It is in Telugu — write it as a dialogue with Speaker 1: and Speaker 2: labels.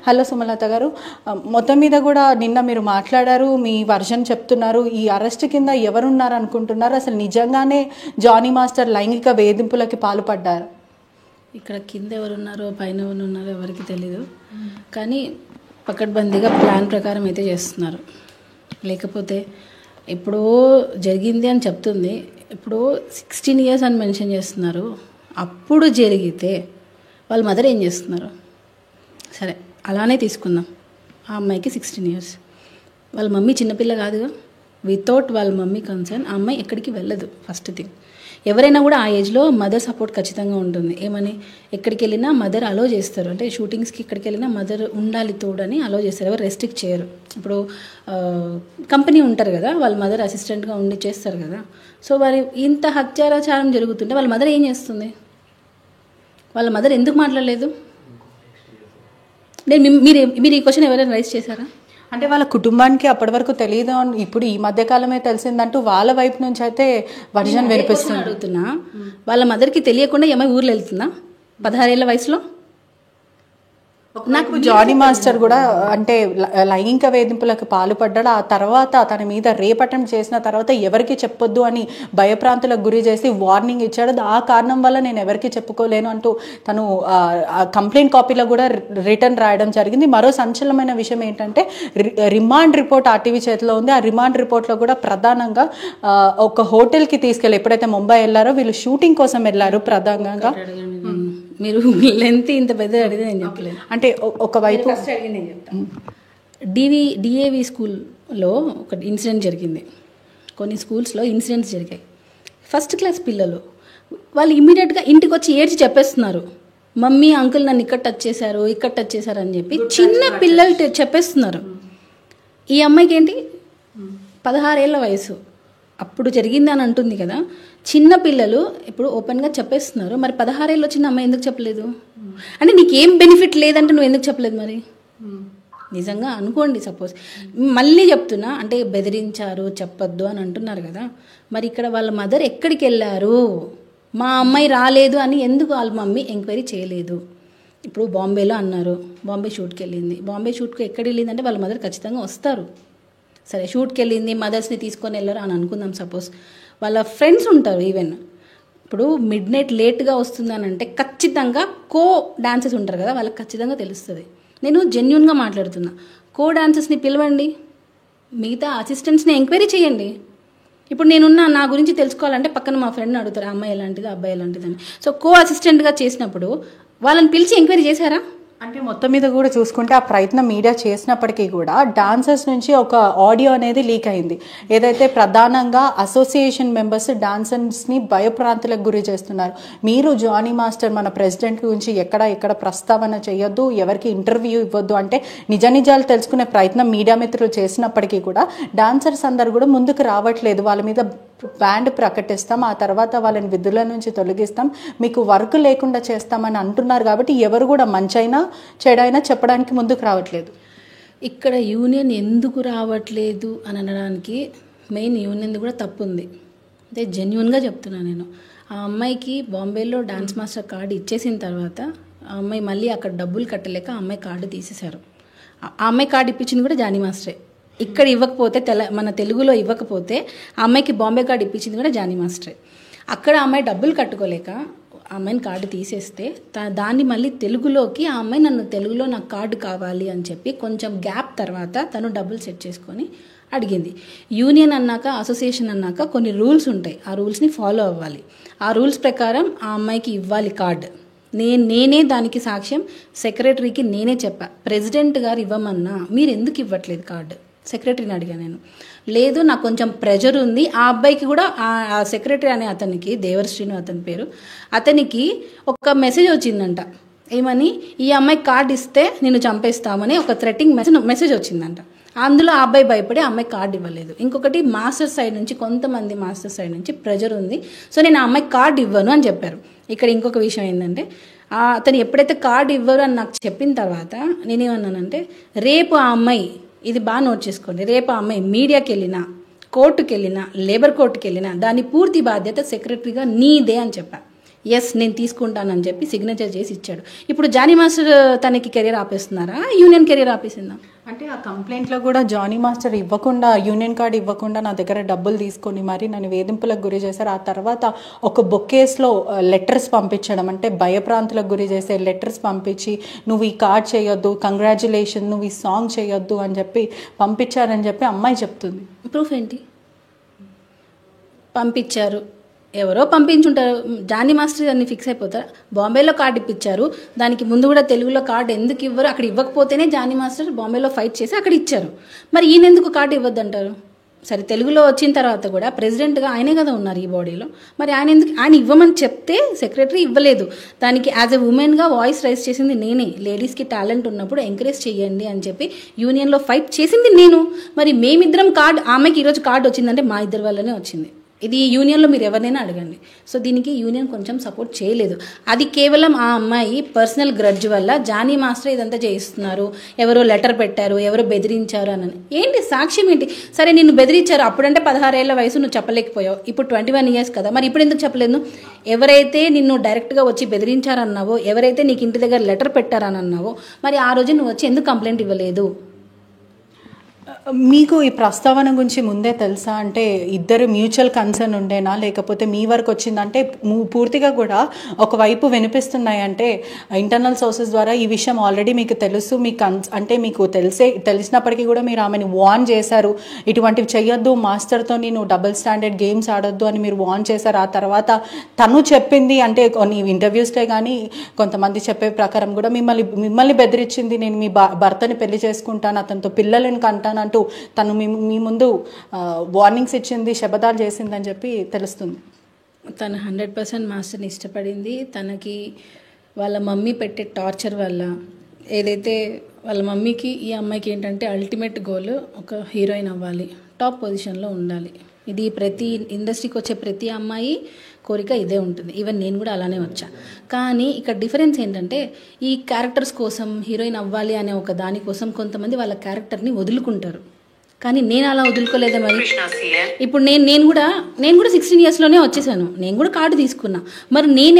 Speaker 1: హలో సుమలత గారు, మొత్తం మీద కూడా నిన్న మీరు మాట్లాడారు, మీ వర్షన్ చెప్తున్నారు. ఈ అరెస్ట్ కింద ఎవరున్నారు అనుకుంటున్నారు? అసలు నిజంగానే జానీ మాస్టర్ లైంగిక వేధింపులకి పాల్పడ్డారు?
Speaker 2: ఇక్కడ కింద ఎవరున్నారో పైన ఎవరున్నారో ఎవరికి తెలీదు, కానీ పకడ్బందీగా ప్లాన్ ప్రకారం అయితే చేస్తున్నారు. లేకపోతే ఎప్పుడో జరిగింది అని చెప్తుంది, ఎప్పుడో 16 years అని మెన్షన్ చేస్తున్నారు. అప్పుడు జరిగితే వాళ్ళ మదర్ ఏం చేస్తున్నారు? సరే అలానే తీసుకుందాం. ఆ అమ్మాయికి 16 years, వాళ్ళ మమ్మీ చిన్నపిల్ల కాదుగా. వితౌట్ వాళ్ళ మమ్మీ కన్సర్న్ ఆ అమ్మాయి ఎక్కడికి వెళ్ళదు. ఫస్ట్ థింగ్, ఎవరైనా కూడా ఆ ఏజ్లో మదర్ సపోర్ట్ ఖచ్చితంగా ఉంటుంది. ఏమని ఎక్కడికి వెళ్ళినా మదర్ అలో చేస్తారు, అంటే షూటింగ్స్కి ఎక్కడికి వెళ్ళినా మదర్ ఉండాలి తోడని అలో చేస్తారు, ఎవరు రెస్ట్రిక్ట్ చేయరు. ఇప్పుడు కంపెనీ ఉంటారు కదా, వాళ్ళ మదర్ అసిస్టెంట్గా ఉండి చేస్తారు కదా. సో వారి ఇంత హత్యాచారం జరుగుతుంటే వాళ్ళ మదర్ ఏం చేస్తుంది? వాళ్ళ మదర్ ఎందుకు మాట్లాడలేదు? మీరు ఈ క్వశ్చన్ ఎవరైనా రైజ్ చేశారా?
Speaker 1: అంటే వాళ్ళ కుటుంబానికి అప్పటి వరకు తెలియదు, ఇప్పుడు ఈ మధ్య కాలమే తెలిసిందంటూ వాళ్ళ వైపు నుంచి అయితే వర్జన్ వినిపిస్తుంది.
Speaker 2: అడుగుతున్నా, వాళ్ళ మదర్కి తెలియకుండా ఏమై ఊర్లో వెళ్తుందా 16 ఏళ్ల వయసులో?
Speaker 1: నాకు జానీ మాస్టర్ కూడా అంటే లైంగిక వేధింపులకు పాల్పడ్డాడు. ఆ తర్వాత తన మీద రేప్ అటెంప్ట్ చేసిన తర్వాత ఎవరికి చెప్పొద్దు అని భయప్రాంతులకు గురి చేసి వార్నింగ్ ఇచ్చాడు. ఆ కారణం వల్ల నేను ఎవరికి చెప్పుకోలేను అంటూ తను కంప్లైంట్ కాపీలో కూడా రిటర్న్ రాయడం జరిగింది. మరో సంచలనమైన విషయం ఏంటంటే రిమాండ్ రిపోర్ట్ ఆర్టీవీ చేతిలో ఉంది. ఆ రిమాండ్ రిపోర్ట్లో కూడా ప్రధానంగా ఒక హోటల్కి తీసుకెళ్ళి, ఎప్పుడైతే ముంబై వెళ్ళారో వీళ్ళు షూటింగ్ కోసం వెళ్ళారు ప్రధానంగా.
Speaker 2: మీరు లెంత్ ఇంత పెద్ద అడిగితే నేను చెప్పలేదు.
Speaker 1: అంటే ఒకవైపు
Speaker 2: డిఏవి స్కూల్లో ఒక ఇన్సిడెంట్ జరిగింది. కొన్ని స్కూల్స్లో ఇన్సిడెంట్స్ జరిగాయి. ఫస్ట్ క్లాస్ పిల్లలు వాళ్ళు ఇమీడియట్గా ఇంటికి వచ్చి ఏడ్చి చెప్పేస్తున్నారు, మమ్మీ అంకుల్ నన్ను ఇక్కడ టచ్ చేశారు అని చెప్పి చిన్న పిల్లలు చెప్పేస్తున్నారు. ఈ అమ్మాయికి ఏంటి 16 ఏళ్ల వయసు, అప్పుడు జరిగింది అని అంటుంది కదా. చిన్న పిల్లలు ఇప్పుడు ఓపెన్గా చెప్పేస్తున్నారు. మరి 16 ఏళ్ళు వచ్చిన అమ్మాయి ఎందుకు చెప్పలేదు? అంటే నీకేం బెనిఫిట్ లేదంటే నువ్వు ఎందుకు చెప్పలేదు? మరి నిజంగా అనుకోండి, సపోజ్ మళ్ళీ చెప్తున్నా, అంటే బెదిరించారు చెప్పొద్దు అని అంటున్నారు కదా. మరి ఇక్కడ వాళ్ళ మదర్ ఎక్కడికి వెళ్ళారు? మా అమ్మాయి రాలేదు అని ఎందుకు వాళ్ళ మమ్మీ ఎంక్వైరీ చేయలేదు? ఇప్పుడు బాంబేలో అన్నారు, బాంబే షూట్కి వెళ్ళింది. బాంబే షూట్కి ఎక్కడ వెళ్ళిందంటే వాళ్ళ మదర్ ఖచ్చితంగా వస్తారు. సరే షూట్కి వెళ్ళింది, మదర్స్ని తీసుకొని వెళ్ళరు అని అనుకుందాం. సపోజ్ వాళ్ళ ఫ్రెండ్స్ ఉంటారు. ఈవెన్ ఇప్పుడు మిడ్ నైట్ లేట్గా వస్తుందని అంటే ఖచ్చితంగా కో డాన్సర్స్ ఉంటారు కదా, వాళ్ళకి ఖచ్చితంగా తెలుస్తుంది. నేను జెన్యున్గా మాట్లాడుతున్నా. కో డాన్సర్స్ని పిలవండి, మిగతా అసిస్టెంట్స్ని ఎంక్వైరీ చేయండి. ఇప్పుడు నేనున్నా, నా గురించి తెలుసుకోవాలంటే పక్కన మా ఫ్రెండ్ని అడుగుతారు, అమ్మాయి ఎలాంటిది అబ్బాయి ఎలాంటిదని. సో కో అసిస్టెంట్గా చేసినప్పుడు వాళ్ళని పిలిచి ఎంక్వైరీ చేశారా?
Speaker 1: అంటే మొత్తం మీద కూడా చూసుకుంటే ఆ ప్రయత్నం మీడియా చేసినప్పటికీ కూడా డాన్సర్స్ నుంచి ఒక ఆడియో అనేది లీక్ అయింది. ఏదైతే ప్రధానంగా అసోసియేషన్ మెంబర్స్ డాన్సర్స్ని భయప్రాంతులకు గురి చేస్తున్నారు. మీరు జానీ మాస్టర్ మన ప్రెసిడెంట్ గురించి ఎక్కడ ప్రస్తావన చేయొద్దు, ఎవరికి ఇంటర్వ్యూ ఇవ్వద్దు అంటే నిజ నిజాలు తెలుసుకునే ప్రయత్నం మీడియా మిత్రులు చేసినప్పటికీ కూడా డాన్సర్స్ అందరు కూడా ముందుకు రావట్లేదు. వాళ్ళ మీద బ్యాండ్ ప్రకటిస్తాం, ఆ తర్వాత వాళ్ళని విధుల నుంచి తొలగిస్తాం, మీకు వర్క్ లేకుండా చేస్తామని అంటున్నారు. కాబట్టి ఎవరు కూడా మంచైనా చెడైనా చెప్పడానికి ముందుకు రావట్లేదు.
Speaker 2: ఇక్కడ యూనియన్ ఎందుకు రావట్లేదు అని అనడానికి మెయిన్ యూనియన్ కూడా తప్పు ఉంది. అంటే జెన్యున్గా చెప్తున్నాను నేను. ఆ అమ్మాయికి బాంబేలో డాన్స్ మాస్టర్ కార్డు ఇచ్చేసిన తర్వాత ఆ అమ్మాయి మళ్ళీ అక్కడ డబ్బులు కట్టలేక ఆ అమ్మాయి కార్డు తీసేశారు. ఆ అమ్మాయి కార్డు ఇప్పించింది కూడా జానీ మాస్టరే. ఇక్కడ ఇవ్వకపోతే మన తెలుగులో ఇవ్వకపోతే ఆ అమ్మాయికి బాంబే కార్డు ఇప్పించింది కూడా జానీ మాస్టరే. అక్కడ ఆ అమ్మాయి డబ్బులు కట్టుకోలేక ఆ అమ్మాయిని కార్డు తీసేస్తే దాన్ని మళ్ళీ తెలుగులోకి ఆ అమ్మాయి నన్ను తెలుగులో నాకు కార్డు కావాలి అని చెప్పి కొంచెం గ్యాప్ తర్వాత తను డబ్బులు సెట్ చేసుకొని అడిగింది. యూనియన్ అన్నాక, అసోసియేషన్ అన్నాక కొన్ని రూల్స్ ఉంటాయి, ఆ రూల్స్ని ఫాలో అవ్వాలి. ఆ రూల్స్ ప్రకారం ఆ అమ్మాయికి ఇవ్వాలి కార్డు. నేనే దానికి సాక్ష్యం, సెక్రటరీకి నేనే చెప్పా, ప్రెసిడెంట్ గారు ఇవ్వమన్నా మీరు ఎందుకు ఇవ్వట్లేదు కార్డు? సెక్రటరీని అడిగా నేను. లేదు నాకు కొంచెం ప్రెషర్ ఉంది. ఆ అబ్బాయికి కూడా ఆ సెక్రటరీ అనే అతనికి, దేవర్శ్రీను అతని పేరు, అతనికి ఒక మెసేజ్ వచ్చిందంట. ఏమని? ఈ అమ్మాయికి కార్డు ఇస్తే నేను చంపేస్తామని ఒక థ్రెటింగ్ మెసేజ్ వచ్చిందంట. అందులో ఆ అబ్బాయి భయపడి ఆ అమ్మాయి కార్డు ఇవ్వలేదు. ఇంకొకటి మాస్టర్ సైడ్ నుంచి, కొంతమంది మాస్టర్ సైడ్ నుంచి ప్రెషర్ ఉంది, సో నేను ఆ అమ్మాయికి కార్డు ఇవ్వను అని చెప్పారు. ఇక్కడ ఇంకొక విషయం ఏంటంటే అతను ఎప్పుడైతే కార్డు ఇవ్వరు అని నాకు చెప్పిన తర్వాత నేనేమన్నానంటే, రేపు ఆ అమ్మాయి, ఇది బాగా నోట్ చేసుకోండి, రేపు ఆ అమ్మాయి మీడియాకి వెళ్ళినా, కోర్టుకి వెళ్ళినా, లేబర్ కోర్టుకి వెళ్ళినా దాని పూర్తి బాధ్యత సెక్రటరీగా నీదే అని చెప్పా. ఎస్ నేను తీసుకుంటానని చెప్పి సిగ్నేచర్ చేసి ఇచ్చాడు. ఇప్పుడు జానీ మాస్టర్ తనకి కెరీర్ ఆపేస్తున్నారా, యూనియన్ కెరీర్ ఆపేసిందా?
Speaker 1: అంటే ఆ కంప్లైంట్లో కూడా జానీ మాస్టర్ ఇవ్వకుండా, యూనియన్ కార్డ్ ఇవ్వకుండా నా దగ్గర డబ్బులు తీసుకొని మరి నన్ను వేధింపులకు గురి చేశారు. ఆ తర్వాత ఒక బొకేస్లో లెటర్స్ పంపించడం, అంటే భయప్రాంతులకు గురి చేసే లెటర్స్ పంపించి నువ్వు ఈ కార్డ్ చేయొద్దు, కంగ్రాచులేషన్, నువ్వు ఈ సాంగ్ చేయొద్దు అని చెప్పి పంపించారని చెప్పి అమ్మాయి చెప్తుంది.
Speaker 2: ప్రూఫ్ ఏంటి? పంపించారు, ఎవరో పంపించుంటారు. జానీ మాస్టర్ అన్ని ఫిక్స్ అయిపోతారు. బాంబేలో కార్డు ఇప్పించారు, దానికి ముందు కూడా తెలుగులో కార్డు ఎందుకు ఇవ్వరు? అక్కడ ఇవ్వకపోతేనే జానీ మాస్టర్ బాంబేలో ఫైట్ చేసి అక్కడ ఇచ్చారు. మరి ఈయన ఎందుకు కార్డు ఇవ్వద్దంటారు? సరే, తెలుగులో వచ్చిన తర్వాత కూడా ప్రెసిడెంట్గా ఆయనే కదా ఉన్నారు ఈ బాడీలో, మరి ఆయన ఎందుకు ఆయన ఇవ్వమని చెప్తే సెక్రటరీ ఇవ్వలేదు. దానికి యాజ్ ఎ ఉమెన్గా వాయిస్ రైజ్ చేసింది నేనే. లేడీస్కి టాలెంట్ ఉన్నప్పుడు ఎంకరేజ్ చేయండి అని చెప్పి యూనియన్లో ఫైట్ చేసింది నేను. మరి మేమిద్దరం కార్డు, ఆమెకి ఈరోజు కార్డు వచ్చిందంటే మా ఇద్దరి వల్లనే వచ్చింది. ఇది యూనియన్లో మీరు ఎవరినైనా అడగండి. సో దీనికి యూనియన్ కొంచెం సపోర్ట్ చేయలేదు. అది కేవలం ఆ అమ్మాయి పర్సనల్ గ్రడ్జ్ వల్ల జానీ మాస్టర్ ఇదంతా చేయిస్తున్నారు, ఎవరో లెటర్ పెట్టారు, ఎవరో బెదిరించారు అని. ఏంటి సాక్ష్యం ఏంటి? సరే, నిన్ను బెదిరించారు, అప్పుడంటే 16 ఏళ్ల వయసు, నువ్వు చెప్పలేకపోయావు. ఇప్పుడు 21 ఇయర్స్ కదా, మరి ఇప్పుడు ఎందుకు చెప్పలేదు? ఎవరైతే నిన్ను డైరెక్ట్గా వచ్చి బెదిరించారన్నావో, ఎవరైతే నీకు ఇంటి దగ్గర లెటర్ పెట్టారని అన్నావో, మరి ఆ రోజు నువ్వు వచ్చి ఎందుకు కంప్లైంట్ ఇవ్వలేదు?
Speaker 1: మీకు ఈ ప్రస్తావన గురించి ముందే తెలుసా? అంటే ఇద్దరు మ్యూచువల్ కన్సర్న్ ఉండేనా, లేకపోతే మీ వరకు వచ్చిందంటే? పూర్తిగా కూడా ఒకవైపు వినిపిస్తున్నాయి అంటే ఇంటర్నల్ సోర్సెస్ ద్వారా ఈ విషయం ఆల్రెడీ మీకు తెలుసు, మీకు అంటే మీకు తెలిసినప్పటికీ కూడా మీరు ఆమెను వార్న్ చేశారు, ఇటువంటివి చెయ్యొద్దు, మాస్టర్తో నువ్వు డబుల్ స్టాండర్డ్ గేమ్స్ ఆడొద్దు అని మీరు వార్న్ చేశారు. ఆ తర్వాత తను చెప్పింది, అంటే కొన్ని ఇంటర్వ్యూస్లో కానీ కొంతమంది చెప్పే ప్రకారం కూడా మిమ్మల్ని బెదిరించింది, నేను మీ భర్తని పెళ్లి చేసుకుంటాను, అతనితో పిల్లలను కంటాను అంటూ తను మీ ముందు వార్నింగ్స్ ఇచ్చింది, శబదాలు చేసిందని చెప్పి తెలుస్తుంది.
Speaker 2: తను 100% మాస్టర్ని ఇష్టపడింది. తనకి వాళ్ళ మమ్మీ పెట్టే టార్చర్ వల్ల, ఏదైతే వాళ్ళ మమ్మీకి ఈ అమ్మాయికి ఏంటంటే అల్టిమేట్ గోల్ ఒక హీరోయిన్ అవ్వాలి, టాప్ పొజిషన్లో ఉండాలి. ఇది ప్రతి ఇండస్ట్రీకి వచ్చే ప్రతి అమ్మాయి కోరిక ఇదే ఉంటుంది. ఈవెన్ నేను కూడా అలానే వచ్చా. కానీ ఇక్కడ డిఫరెన్స్ ఏంటంటే ఈ క్యారెక్టర్స్ కోసం, హీరోయిన్ అవ్వాలి అనే ఒక దానికోసం కొంతమంది వాళ్ళ క్యారెక్టర్ని వదులుకుంటారు. కానీ నేను అలా వదులుకోలేదే. మరి ఇప్పుడు నేను కూడా 16 ఇయర్స్లోనే వచ్చేసాను, నేను కూడా కార్డు తీసుకున్నా. మరి నేను